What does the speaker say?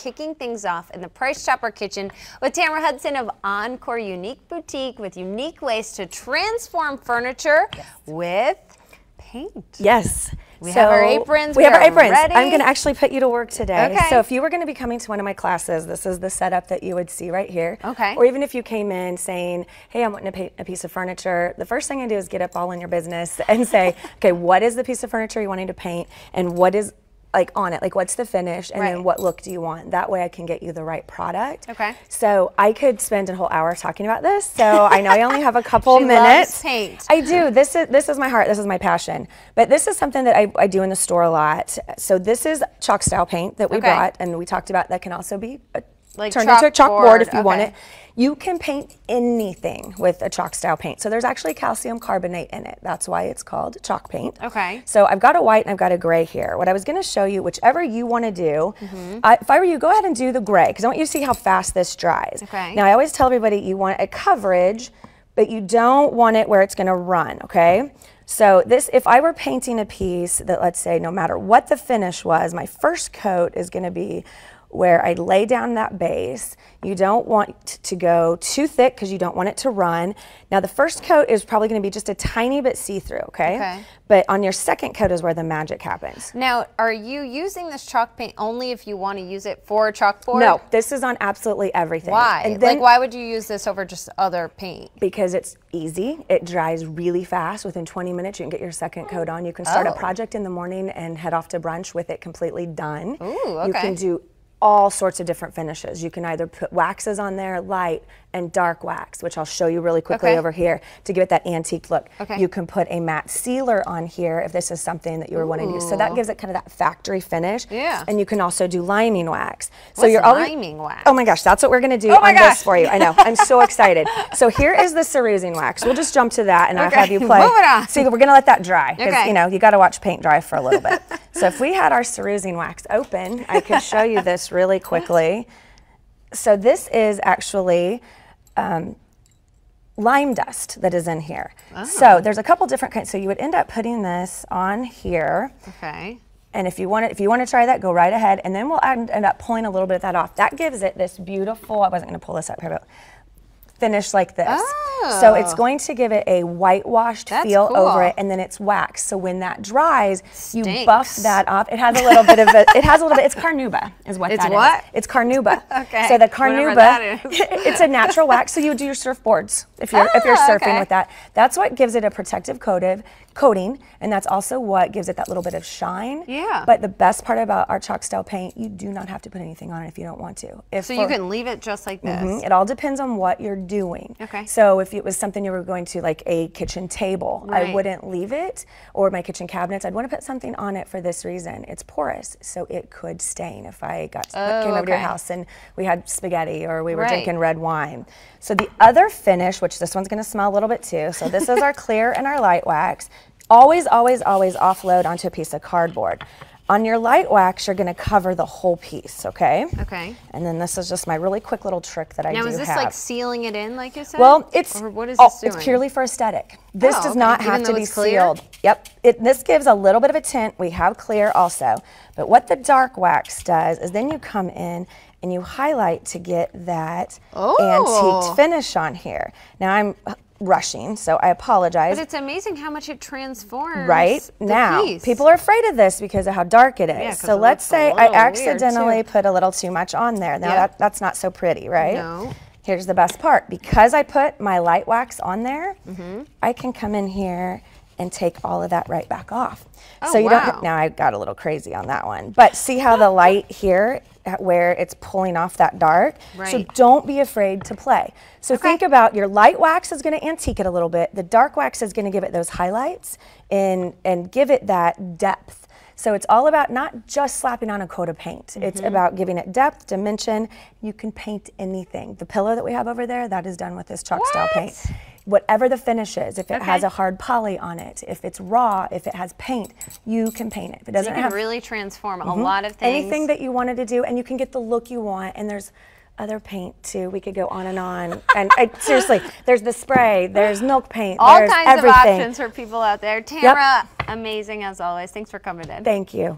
kicking things off in the Price Chopper Kitchen with Tamara Hudson of Encore Unique Boutique, with unique ways to transform furniture with paint. Yes. We have our aprons. We have our aprons. Ready. I'm going to actually put you to work today. Okay. So if you were going to be coming to one of my classes, this is the setup that you would see right here. Okay. Or even if you came in saying, hey, I'm wanting to paint a piece of furniture, the first thing I do is get up all in your business and say, okay, what is the piece of furniture you're wanting to paint, and what is like on it, like what's the finish, and then what look do you want? That way I can get you the right product. Okay. So I could spend a whole hour talking about this. So I know I only have a couple she minutes. Loves paint. I do. This is my heart. This is my passion. But this is something that I do in the store a lot. So this is chalk style paint that we brought, and we talked about that can also be turned into a chalkboard if you want it. You can paint anything with a chalk style paint. So there's actually calcium carbonate in it. That's why it's called chalk paint. Okay. So I've got a white and I've got a gray here. What I was going to show you, whichever you want to do, if I were you, go ahead and do the gray, because I want you to see how fast this dries. Okay. Now I always tell everybody you want a coverage, but you don't want it where it's going to run, okay? So this, if I were painting a piece that, let's say, no matter what the finish was, my first coat is going to be where I lay down that base. You don't want to go too thick because you don't want it to run. Now the first coat is probably going to be just a tiny bit see-through, okay? But on your second coat is where the magic happens. Now, are you using this chalk paint only if you want to use it for a chalkboard? No, this is on absolutely everything. Why? And then, like, why would you use this over just other paint? Because it's easy. It dries really fast. Within 20 minutes, you can get your second coat on. You can start a project in the morning and head off to brunch with it completely done. Ooh, okay. You can do all sorts of different finishes. You can either put waxes on there, light and dark wax, which I'll show you really quickly over here to give it that antique look. You can put a matte sealer on here if this is something that you were wanting to use. So that gives it kind of that factory finish. Yeah. And you can also do liming wax. So What's you're liming wax? Oh my gosh, that's what we're gonna do on this for you. I know, I'm so excited. So here is the cerusing wax. We'll just jump to that and I'll have you play. Move it on. See, we're gonna let that dry because you know, you gotta watch paint dry for a little bit. So if we had our cerusing wax open, I could show you this really quickly. So this is actually lime dust that is in here. So there's a couple different kinds. So you would end up putting this on here. Okay. And if you want to try that, go right ahead. And then we'll end up pulling a little bit of that off. That gives it this beautiful, I wasn't going to pull this up here, but finish like this. So it's going to give it a whitewashed feel over it, and then it's wax. So when that dries, you buff that up. It has a little bit of it's carnauba is what that is. It's carnauba. Okay. So the carnauba, it's a natural wax. So you do your surfboards if you're surfing with that. That's what gives it a protective coating, and that's also what gives it that little bit of shine. Yeah. But the best part about our chalk style paint, you do not have to put anything on it if you don't want to. So you can leave it just like this. It all depends on what you're doing. Okay. So if it was something you were going to, like a kitchen table, I wouldn't leave it, or my kitchen cabinets. I'd want to put something on it for this reason. It's porous, so it could stain if I came over to your house and we had spaghetti or we were drinking red wine. So the other finish, which this one's going to smell a little bit too. So this is our clear and our light wax. Always, always, always offload onto a piece of cardboard. On your light wax, you're going to cover the whole piece, okay? Okay. And then this is just my really quick little trick that I do have. Now, is this like sealing it in, like you said? Well, it's or what is this doing? It's purely for aesthetic. This does not have to be sealed. Yep. This gives a little bit of a tint. We have clear also. But what the dark wax does is then you come in and you highlight to get that antique finish on here. Now I'm rushing, so I apologize. But it's amazing how much it transforms. Right now, people are afraid of this because of how dark it is. Yeah, so let's say I accidentally put a little too much on there. Now that's not so pretty, right? No. Here's the best part. Because I put my light wax on there, I can come in here and take all of that right back off. So you don't, now I got a little crazy on that one, but see how the light here, where it's pulling off that dark? So don't be afraid to play. So think about your light wax is going to antique it a little bit. The dark wax is going to give it those highlights and give it that depth. So it's all about not just slapping on a coat of paint. It's about giving it depth, dimension. You can paint anything. The pillow that we have over there, that is done with this chalk style paint. Whatever the finish is, if it has a hard poly on it, if it's raw, if it has paint, you can paint it. If it doesn't have, really transform a lot of things. Anything that you wanted to do, and you can get the look you want. And there's other paint too. We could go on and on. And seriously, there's the spray, there's milk paint, all there's kinds of options for people out there. Tamara, amazing as always. Thanks for coming in. Thank you.